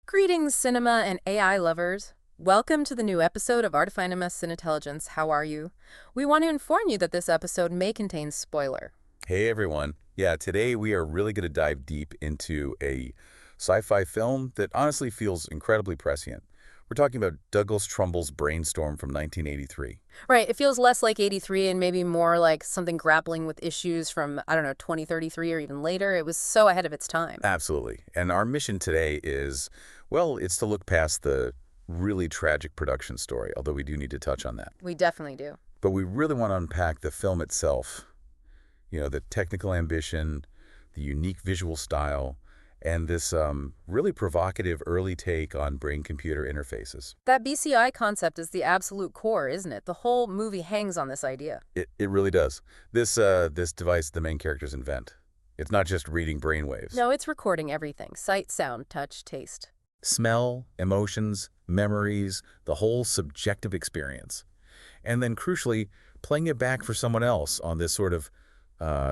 Greetings, cinema and AI lovers. Welcome to the new episode of Artifinemus Cinintelligence. How are you? We want to inform you that this episode may contain spoiler. Hey everyone. Yeah, today we are really going to dive deep into a sci-fi film that honestly feels incredibly prescient. We're talking about Douglas Trumbull's Brainstorm from 1983. Right, it feels less like 83 and maybe more like something grappling with issues from, I don't know, 2033 or even later. It was so ahead of its time. Absolutely. And our mission today is, well, it's to look past the really tragic production story, although we do need to touch on that. We definitely do. But we really want to unpack the film itself, the technical ambition, the unique visual style, and this really provocative early take on brain-computer interfaces. That BCI concept is the absolute core, isn't it? The whole movie hangs on this idea. It really does. This device the main characters invent. It's not just reading brainwaves. No, it's recording everything. Sight, sound, touch, taste. Smell, emotions, memories, the whole subjective experience. And then crucially, playing it back for someone else on this sort of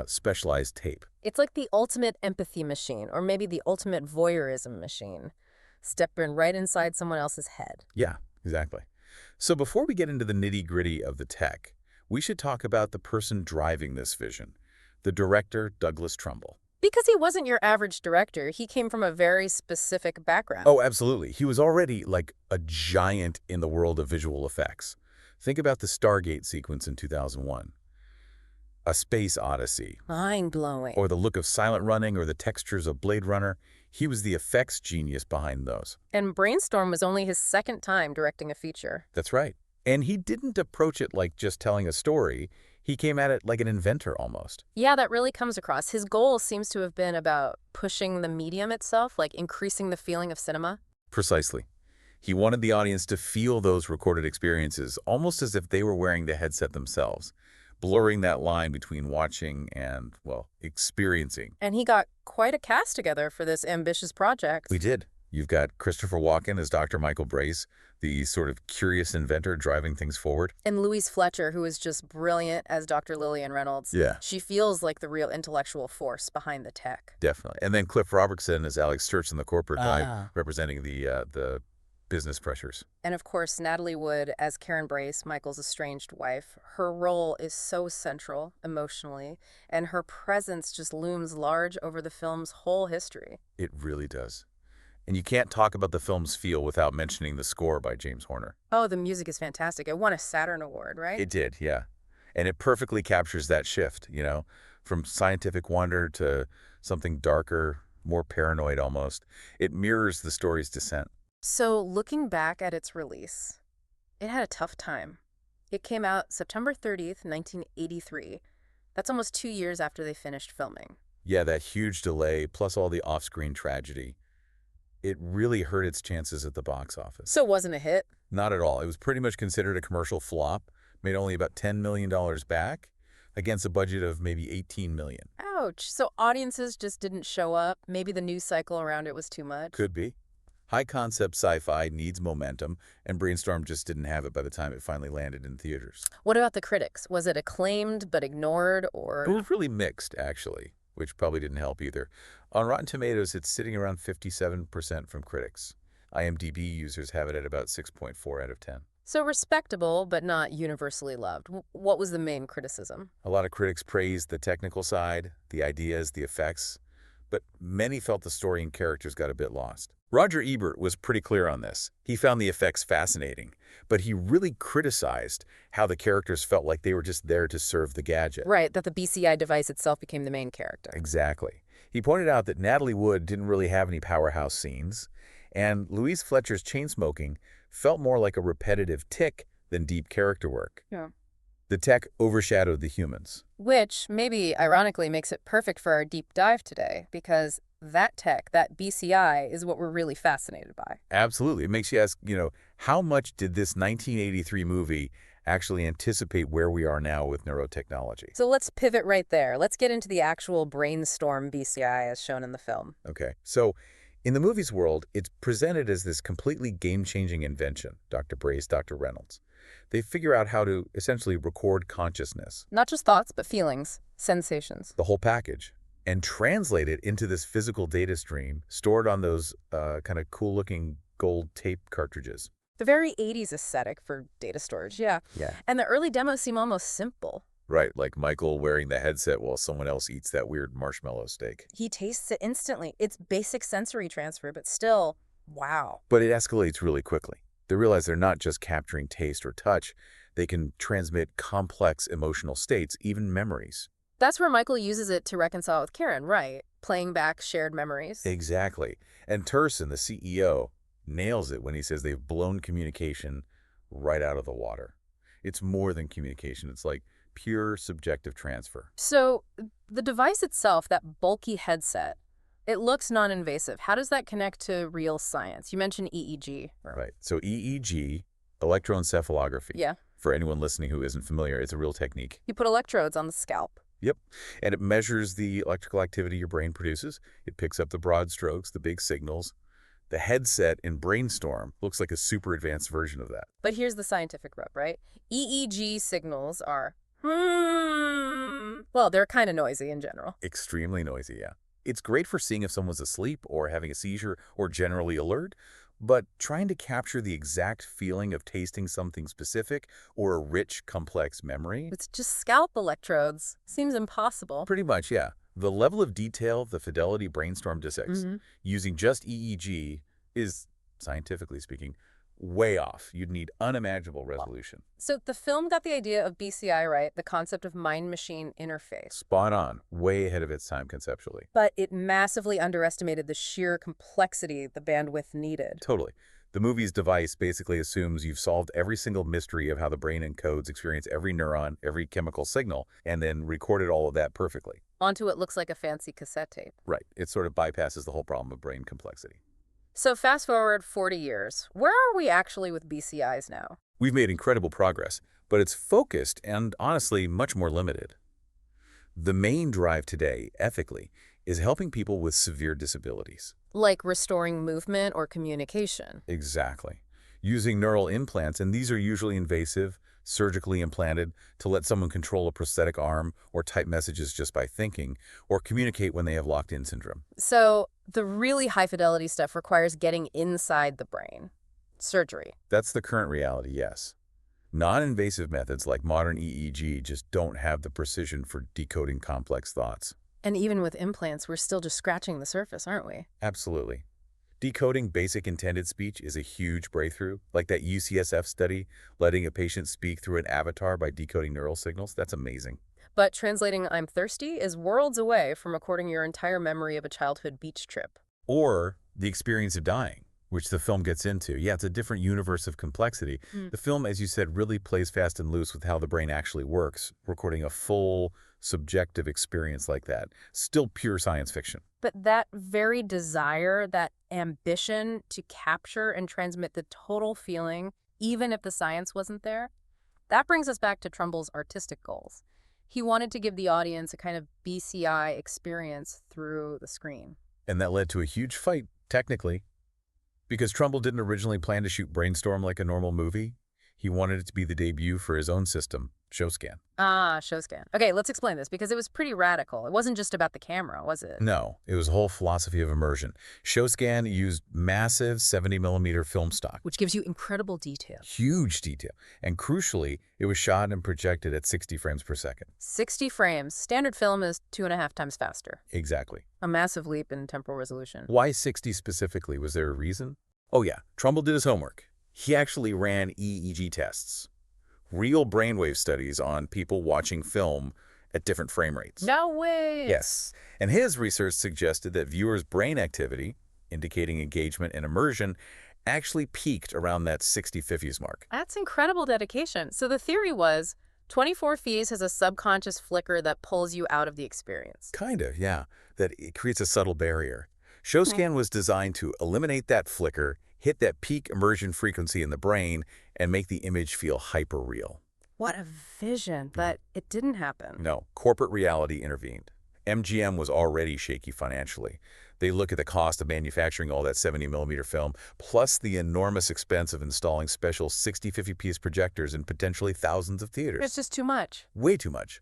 specialized tape. It's like the ultimate empathy machine, or maybe the ultimate voyeurism machine. Stepping right inside someone else's head. Yeah, exactly. So before we get into the nitty-gritty of the tech, we should talk about the person driving this vision, the director, Douglas Trumbull. Because he wasn't your average director, he came from a very specific background. Oh, absolutely. He was already like a giant in the world of visual effects. Think about the Stargate sequence in 2001. A Space Odyssey, Mind-blowing. or the look of Silent Running, or the textures of Blade Runner. He was the effects genius behind those. And Brainstorm was only his second time directing a feature. That's right. And he didn't approach it like just telling a story. He came at it like an inventor almost. Yeah, that really comes across. His goal seems to have been about pushing the medium itself, like increasing the feeling of cinema. Precisely. He wanted the audience to feel those recorded experiences almost as if they were wearing the headset themselves, blurring that line between watching and, well, experiencing. And he got quite a cast together for this ambitious project. We did. You've got Christopher Walken as Dr. Michael Brace, the sort of curious inventor driving things forward. And Louise Fletcher, who is just brilliant as Dr. Lillian Reynolds. Yeah. She feels like the real intellectual force behind the tech. Definitely. And then Cliff Robertson as Alex Sturz, the corporate guy, representing the business pressures. And of course, Natalie Wood as Karen Brace, Michael's estranged wife. Her role is so central emotionally, and her presence just looms large over the film's whole history. It really does. And you can't talk about the film's feel without mentioning the score by James Horner. Oh, the music is fantastic. It won a Saturn Award, right? It did, yeah. And it perfectly captures that shift, from scientific wonder to something darker, more paranoid almost. It mirrors the story's descent. So, looking back at its release, it had a tough time. It came out September 30th, 1983. That's almost 2 years after they finished filming. Yeah, that huge delay, plus all the off-screen tragedy. It really hurt its chances at the box office. So it wasn't a hit? Not at all. It was pretty much considered a commercial flop, made only about $10 million back, against a budget of maybe $18 million. Ouch. So audiences just didn't show up? Maybe the news cycle around it was too much? Could be. High-concept sci-fi needs momentum, and Brainstorm just didn't have it by the time it finally landed in theaters. What about the critics? Was it acclaimed but ignored, or...? It was really mixed, actually, which probably didn't help either. On Rotten Tomatoes, it's sitting around 57% from critics. IMDb users have it at about 6.4 out of 10. So respectable, but not universally loved. What was the main criticism? A lot of critics praised the technical side, the ideas, the effects, but many felt the story and characters got a bit lost. Roger Ebert was pretty clear on this. He found the effects fascinating, but he really criticized how the characters felt like they were just there to serve the gadget. Right, that the BCI device itself became the main character. Exactly. He pointed out that Natalie Wood didn't really have any powerhouse scenes, and Louise Fletcher's chain-smoking felt more like a repetitive tick than deep character work. Yeah. The tech overshadowed the humans. Which, maybe ironically, makes it perfect for our deep dive today, because that tech, that BCI, is what we're really fascinated by. Absolutely. It makes you ask, how much did this 1983 movie actually anticipate where we are now with neurotechnology? So let's pivot right there. Let's get into the actual Brainstorm BCI as shown in the film. Okay. So in the movie's world, it's presented as this completely game-changing invention, Dr. Brace, Dr. Reynolds. They figure out how to essentially record consciousness. Not just thoughts, but feelings, sensations. The whole package. and translate it into this physical data stream stored on those kind of cool-looking gold tape cartridges. The very 80s aesthetic for data storage, yeah. Yeah. And the early demos seem almost simple. Right, like Michael wearing the headset while someone else eats that weird marshmallow steak. He tastes it instantly. It's basic sensory transfer, but still, wow. But it escalates really quickly. They realize they're not just capturing taste or touch. They can transmit complex emotional states, even memories. That's where Michael uses it to reconcile with Karen, right? Playing back shared memories. Exactly. And Turson, the CEO, nails it when he says they've blown communication right out of the water. It's more than communication. It's like pure subjective transfer. So the device itself, that bulky headset, it looks non-invasive. How does that connect to real science? You mentioned EEG. Right. So EEG, electroencephalography. Yeah. For anyone listening who isn't familiar, it's a real technique. You put electrodes on the scalp. Yep. And it measures the electrical activity your brain produces. It picks up the broad strokes, the big signals. The headset in Brainstorm looks like a super advanced version of that. But here's the scientific rub, right? EEG signals are, well, they're kind of noisy in general. Extremely noisy, yeah. It's great for seeing if someone's asleep or having a seizure or generally alert, but trying to capture the exact feeling of tasting something specific or a rich, complex memory? With just scalp electrodes, seems impossible. Pretty much, yeah. The level of detail the Fidelity Brainstorm dissects using just EEG is, scientifically speaking, way off. You'd need unimaginable resolution. So the film got the idea of BCI right, the concept of mind-machine interface. Spot on, way ahead of its time conceptually. But it massively underestimated the sheer complexity the bandwidth needed. Totally. The movie's device basically assumes you've solved every single mystery of how the brain encodes, experience every neuron, every chemical signal, and then recorded all of that perfectly. Onto it looks like a fancy cassette tape. Right. It sort of bypasses the whole problem of brain complexity. So fast forward 40 years. Where are we actually with BCIs now? We've made incredible progress, but it's focused and, honestly, much more limited. The main drive today, ethically, is helping people with severe disabilities. Like restoring movement or communication. Exactly. Using neural implants, and these are usually invasive, surgically implanted to let someone control a prosthetic arm or type messages just by thinking, or communicate when they have locked-in syndrome. So the really high-fidelity stuff requires getting inside the brain. Surgery. That's the current reality, yes. Non-invasive methods like modern EEG just don't have the precision for decoding complex thoughts. And even with implants, we're still just scratching the surface, aren't we? Absolutely. Decoding basic intended speech is a huge breakthrough, like that UCSF study, letting a patient speak through an avatar by decoding neural signals. That's amazing. But translating "I'm thirsty" is worlds away from recording your entire memory of a childhood beach trip. Or the experience of dying, which the film gets into. Yeah, it's a different universe of complexity. The film, as you said, really plays fast and loose with how the brain actually works, recording a full, subjective experience like that. Still pure science fiction. But that very desire, that ambition to capture and transmit the total feeling, even if the science wasn't there, that brings us back to Trumbull's artistic goals. He wanted to give the audience a kind of BCI experience through the screen. And that led to a huge fight, technically. Because Trumbull didn't originally plan to shoot Brainstorm like a normal movie, he wanted it to be the debut for his own system, ShowScan. Ah, ShowScan. Okay, let's explain this, because it was pretty radical. It wasn't just about the camera, was it? No, it was a whole philosophy of immersion. ShowScan used massive 70mm film stock. Which gives you incredible detail. Huge detail. And crucially, it was shot and projected at 60 frames per second. 60 frames. Standard film is 2.5 times faster. Exactly. A massive leap in temporal resolution. Why 60 specifically? Was there a reason? Oh yeah, Trumbull did his homework. He actually ran EEG tests. Real brainwave studies on people watching film at different frame rates. No way! Yes. And his research suggested that viewers' brain activity, indicating engagement and immersion, actually peaked around that 60/50s mark. That's incredible dedication. So the theory was 24 Phase has a subconscious flicker that pulls you out of the experience. Kinda, yeah. That it creates a subtle barrier. ShowScan was designed to eliminate that flicker, hit that peak immersion frequency in the brain, and make the image feel hyper-real. What a vision, but it didn't happen. No, corporate reality intervened. MGM was already shaky financially. They look at the cost of manufacturing all that 70mm film, plus the enormous expense of installing special 60/50 piece projectors in potentially thousands of theaters. It's just too much. Way too much.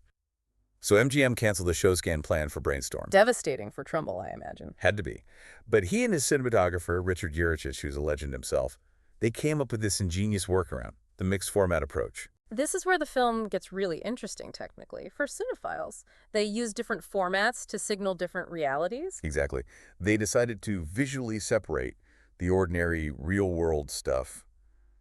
So MGM canceled the show scan plan for Brainstorm. Devastating for Trumbull, I imagine. Had to be. But he and his cinematographer, Richard Yuricich, who's a legend himself, they came up with this ingenious workaround, the mixed format approach. This is where the film gets really interesting, technically. For cinephiles, they use different formats to signal different realities. Exactly. They decided to visually separate the ordinary real-world stuff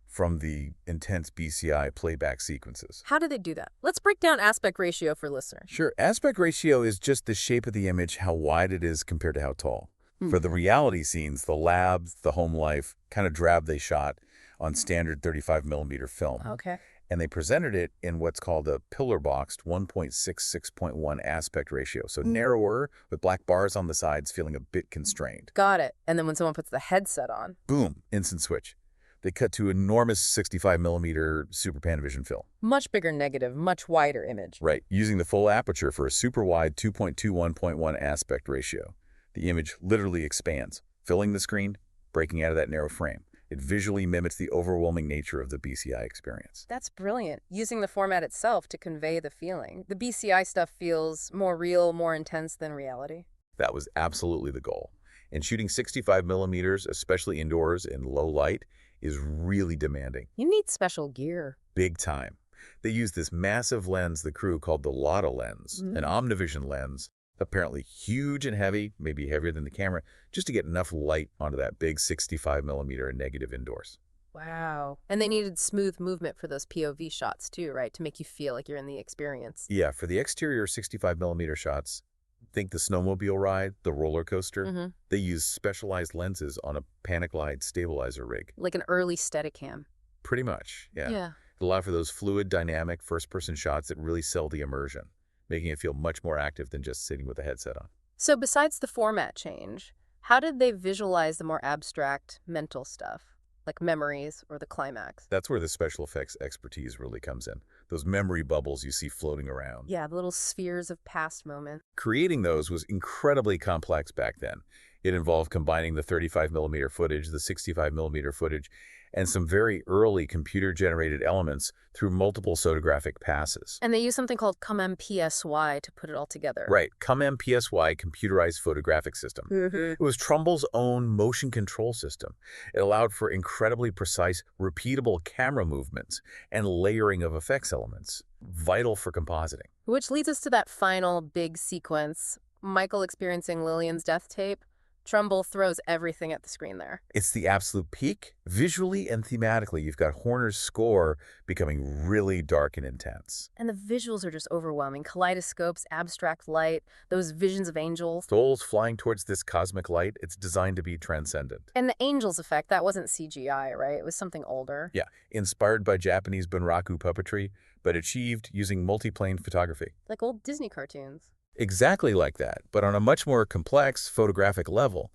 from the intense BCI playback sequences. How do they do that? Let's break down aspect ratio for listeners. Sure, aspect ratio is just the shape of the image, how wide it is compared to how tall. For the reality scenes, the lab, the home life, kind of drab they shot on standard 35mm film. Okay. And they presented it in what's called a pillar-boxed 1.66.1 aspect ratio. So narrower, with black bars on the sides, feeling a bit constrained. Got it. And then when someone puts the headset on, Boom, instant switch. They cut to enormous 65mm Super Panavision film. much bigger negative, much wider image. Right, using the full aperture for a super wide 2.21.1 aspect ratio. The image literally expands, filling the screen, breaking out of that narrow frame. It visually mimics the overwhelming nature of the BCI experience. That's brilliant, using the format itself to convey the feeling. The BCI stuff feels more real, more intense than reality. That was absolutely the goal. And shooting 65mm, especially indoors in low light, is really demanding. You need special gear. Big time. They used this massive lens the crew called the Lotta lens, an Omnivision lens, apparently huge and heavy, maybe heavier than the camera, just to get enough light onto that big 65mm negative indoors. Wow. And they needed smooth movement for those POV shots too, right? To make you feel like you're in the experience. Yeah, for the exterior 65mm shots, think the snowmobile ride, the roller coaster, they use specialized lenses on a Panaglide stabilizer rig. Like an early Steadicam. Pretty much, yeah. Yeah. It allowed for those fluid, dynamic, first-person shots that really sell the immersion, making it feel much more active than just sitting with a headset on. So besides the format change, how did they visualize the more abstract mental stuff, like memories or the climax? That's where the special effects expertise really comes in. Those memory bubbles you see floating around. Yeah, the little spheres of past moments. Creating those was incredibly complex back then. It involved combining the 35mm footage, the 65mm footage, and some very early computer-generated elements through multiple photographic passes. And they use something called CumMPSY to put it all together. Right, CumMPSY computerized photographic system. It was Trumbull's own motion control system. It allowed for incredibly precise, repeatable camera movements and layering of effects elements, vital for compositing. Which leads us to that final big sequence, Michael experiencing Lillian's death tape. Trumbull throws everything at the screen there. It's the absolute peak. Visually and thematically, you've got Horner's score becoming really dark and intense. And the visuals are just overwhelming. Kaleidoscopes, abstract light, those visions of angels. Souls flying towards this cosmic light, it's designed to be transcendent. And the angels effect, that wasn't CGI, right? It was something older. Yeah, inspired by Japanese bunraku puppetry, but achieved using multiplane photography. Like old Disney cartoons. Exactly like that, but on a much more complex photographic level.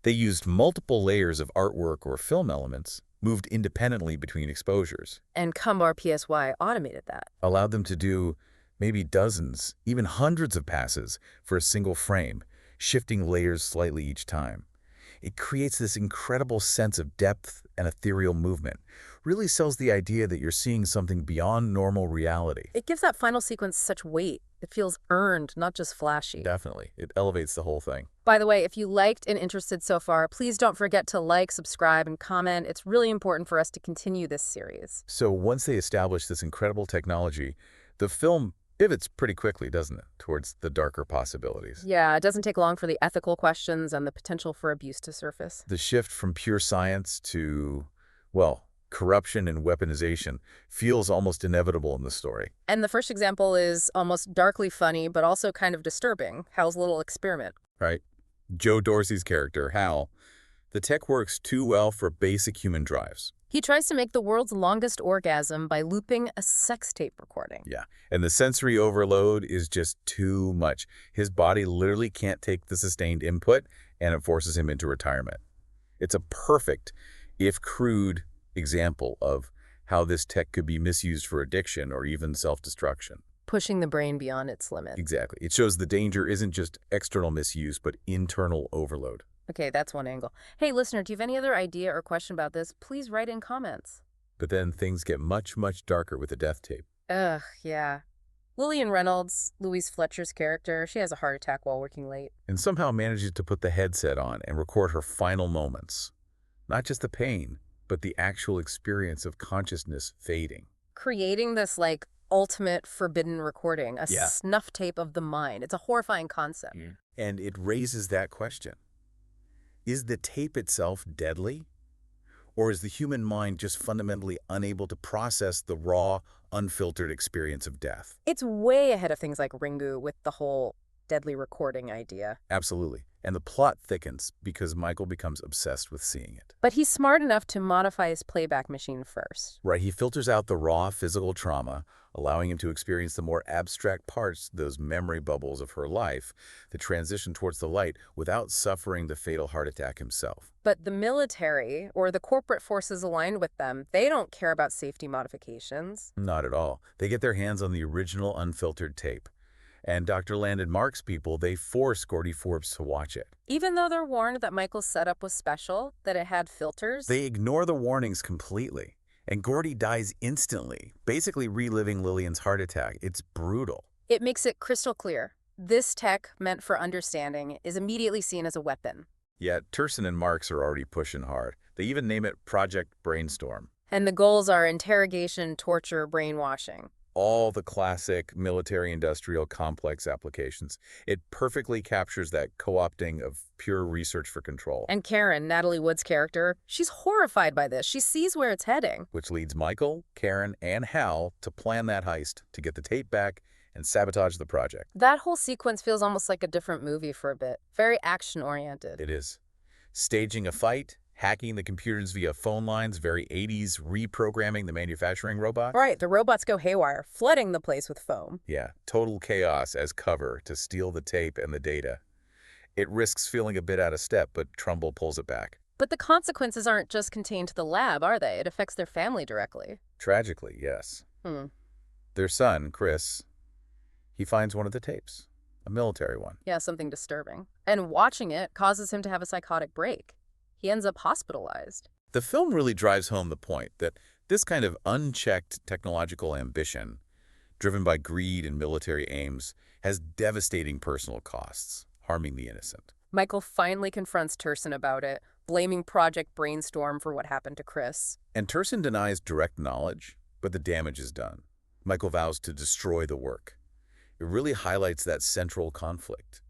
They used multiple layers of artwork or film elements, moved independently between exposures. And CumRPSY automated that. Allowed them to do maybe dozens, even hundreds of passes for a single frame, shifting layers slightly each time. It creates this incredible sense of depth and ethereal movement. Really sells the idea that you're seeing something beyond normal reality. It gives that final sequence such weight. It feels earned, not just flashy. Definitely. It elevates the whole thing. By the way, if you liked and interested so far, please don't forget to like, subscribe, and comment. It's really important for us to continue this series. So once they establish this incredible technology, the film pivots pretty quickly, doesn't it, towards the darker possibilities. Yeah, it doesn't take long for the ethical questions and the potential for abuse to surface. The shift from pure science to, well, corruption and weaponization feels almost inevitable in the story. And the first example is almost darkly funny, but also kind of disturbing. Hal's little experiment. Right? Joe Dorsey's character, Hal, the tech works too well for basic human drives. He tries to make the world's longest orgasm by looping a sex tape recording. Yeah, and the sensory overload is just too much. His body literally can't take the sustained input, and it forces him into retirement. It's a perfect, if crude, example of how this tech could be misused for addiction or even self-destruction. Pushing the brain beyond its limit. Exactly. It shows the danger isn't just external misuse, but internal overload. Okay, that's one angle. Hey, listener, do you have any other idea or question about this? Please write in comments. But then things get much, much darker with the death tape. Ugh, yeah. Lillian Reynolds, Louise Fletcher's character, she has a heart attack while working late. And somehow manages to put the headset on and record her final moments. Not just the pain, but the actual experience of consciousness fading. Creating this, like, ultimate forbidden recording, a Yeah. snuff tape of the mind. It's a horrifying concept. And it raises that question. Is the tape itself deadly? Or is the human mind just fundamentally unable to process the raw, unfiltered experience of death? It's way ahead of things like Ringu with the whole deadly recording idea. Absolutely. And the plot thickens because Michael becomes obsessed with seeing it. But he's smart enough to modify his playback machine first. Right, he filters out the raw physical trauma, allowing him to experience the more abstract parts, those memory bubbles of her life, the transition towards the light without suffering the fatal heart attack himself. But the military, or the corporate forces aligned with them, they don't care about safety modifications. Not at all. They get their hands on the original unfiltered tape. And Dr. Landon Mark's people, they force Gordy Forbes to watch it. Even though they're warned that Michael's setup was special, that it had filters, They ignore the warnings completely. And Gordy dies instantly, basically reliving Lillian's heart attack. It's brutal. it makes it crystal clear. This tech, meant for understanding, is immediately seen as a weapon. Yet, Turson and Marks are already pushing hard. They even name it Project Brainstorm. And the goals are interrogation, torture, brainwashing. All the classic military-industrial complex applications. It perfectly captures that co-opting of pure research for control. And Karen, Natalie Wood's character, she's horrified by this. She sees where it's heading. Which leads Michael, Karen, and Hal to plan that heist, to get the tape back and sabotage the project. That whole sequence feels almost like a different movie for a bit. Very action-oriented. It is. Staging a fight, hacking the computers via phone lines, very 80s, reprogramming the manufacturing robot. Right, the robots go haywire, flooding the place with foam. Yeah, total chaos as cover to steal the tape and the data. It risks feeling a bit out of step, but Trumbull pulls it back. But the consequences aren't just contained to the lab, are they? It affects their family directly. Tragically, yes. Their son, Chris, he finds one of the tapes, a military one. Yeah, something disturbing. And watching it causes him to have a psychotic break. He ends up hospitalized. The film really drives home the point that this kind of unchecked technological ambition, driven by greed and military aims, has devastating personal costs, harming the innocent. Michael finally confronts Turson about it, blaming Project Brainstorm for what happened to Chris. And Turson denies direct knowledge, but the damage is done. Michael vows to destroy the work. It really highlights that central conflict.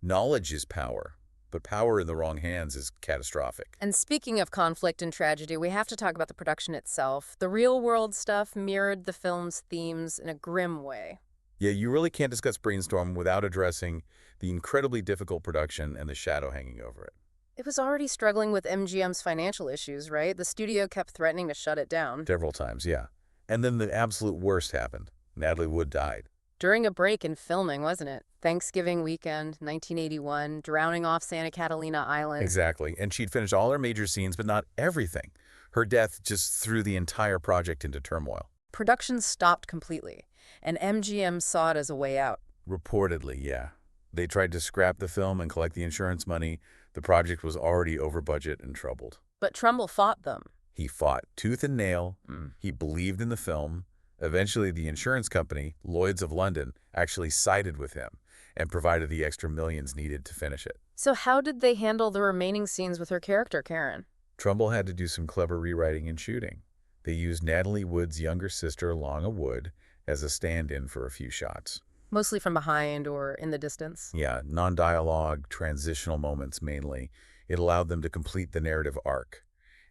Knowledge is power, but power in the wrong hands is catastrophic. And speaking of conflict and tragedy, we have to talk about the production itself. The real-world stuff mirrored the film's themes in a grim way. Yeah, you really can't discuss Brainstorm without addressing the incredibly difficult production and the shadow hanging over it. It was already struggling with MGM's financial issues, right? The studio kept threatening to shut it down. Several times, yeah. And then the absolute worst happened. Natalie Wood died. During a break in filming, wasn't it? Thanksgiving weekend, 1981, drowning off Santa Catalina Island. Exactly. And she'd finished all her major scenes, but not everything. Her death just threw the entire project into turmoil. Production stopped completely, and MGM saw it as a way out. Reportedly, yeah. They tried to scrap the film and collect the insurance money. The project was already over budget and troubled. But Trumbull fought them. He fought tooth and nail. He believed in the film. Eventually, the insurance company, Lloyd's of London, actually sided with him and provided the extra millions needed to finish it. So how did they handle the remaining scenes with her character, Karen? Trumbull had to do some clever rewriting and shooting. They used Natalie Wood's younger sister, Lana Wood, as a stand-in for a few shots. Mostly from behind or in the distance. Yeah, non-dialogue, transitional moments mainly. It allowed them to complete the narrative arc.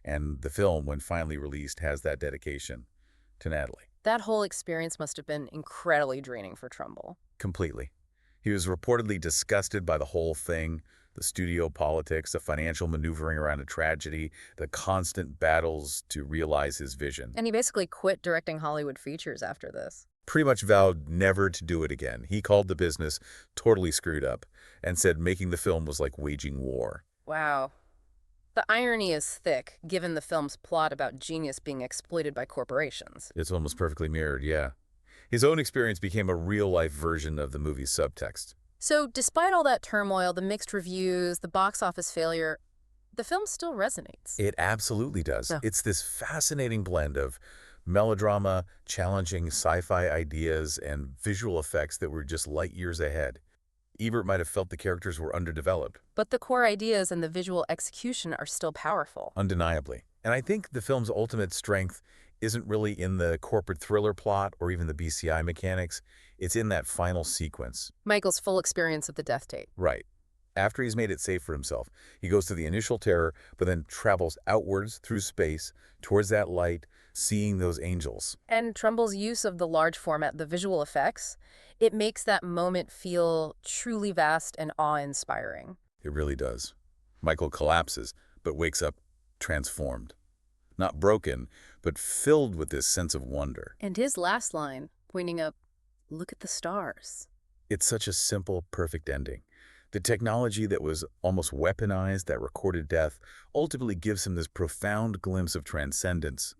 And the film, when finally released, has that dedication to Natalie. That whole experience must have been incredibly draining for Trumbull. Completely. He was reportedly disgusted by the whole thing, the studio politics, the financial maneuvering around a tragedy, the constant battles to realize his vision. And he basically quit directing Hollywood features after this. Pretty much vowed never to do it again. He called the business totally screwed up and said making the film was like waging war. Wow. The irony is thick, given the film's plot about genius being exploited by corporations. It's almost perfectly mirrored, yeah. His own experience became a real-life version of the movie's subtext. So, despite all that turmoil, the mixed reviews, the box office failure, the film still resonates. It absolutely does. Yeah. It's this fascinating blend of Melodrama, challenging sci-fi ideas, and visual effects that were just light years ahead. Ebert might have felt the characters were underdeveloped, But the core ideas and the visual execution are still powerful. undeniably. And I think the film's ultimate strength isn't really in the corporate thriller plot or even the BCI mechanics. It's in that final sequence. Michael's full experience of the death tape. Right. After he's made it safe for himself, he goes through the initial terror, but then travels outwards through space, towards that light, seeing those angels. And Trumbull's use of the large format, the visual effects, it makes that moment feel truly vast and awe-inspiring. It really does. Michael collapses, but wakes up transformed. Not broken, but filled with this sense of wonder. And his last line, pointing up, "Look at the stars." It's such a simple, perfect ending. The technology that was almost weaponized, that recorded death, ultimately gives him this profound glimpse of transcendence,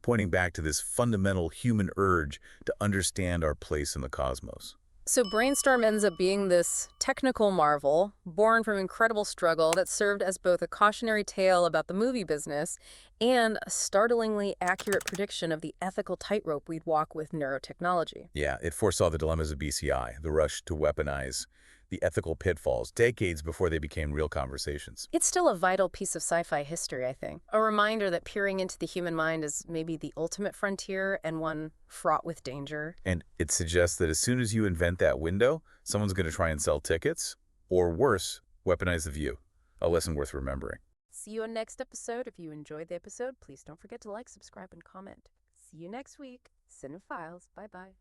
pointing back to this fundamental human urge to understand our place in the cosmos. So Brainstorm ends up being this technical marvel, born from incredible struggle that served as both a cautionary tale about the movie business and a startlingly accurate prediction of the ethical tightrope we'd walk with neurotechnology. Yeah, it foresaw the dilemmas of BCI, the rush to weaponize, the ethical pitfalls, decades before they became real conversations. It's still a vital piece of sci-fi history, I think. A reminder that peering into the human mind is maybe the ultimate frontier and one fraught with danger. And it suggests that as soon as you invent that window, someone's going to try and sell tickets, or worse, weaponize the view. A lesson worth remembering. See you in next episode. If you enjoyed the episode, please don't forget to like, subscribe, and comment. See you next week. Cinephiles. Bye-bye.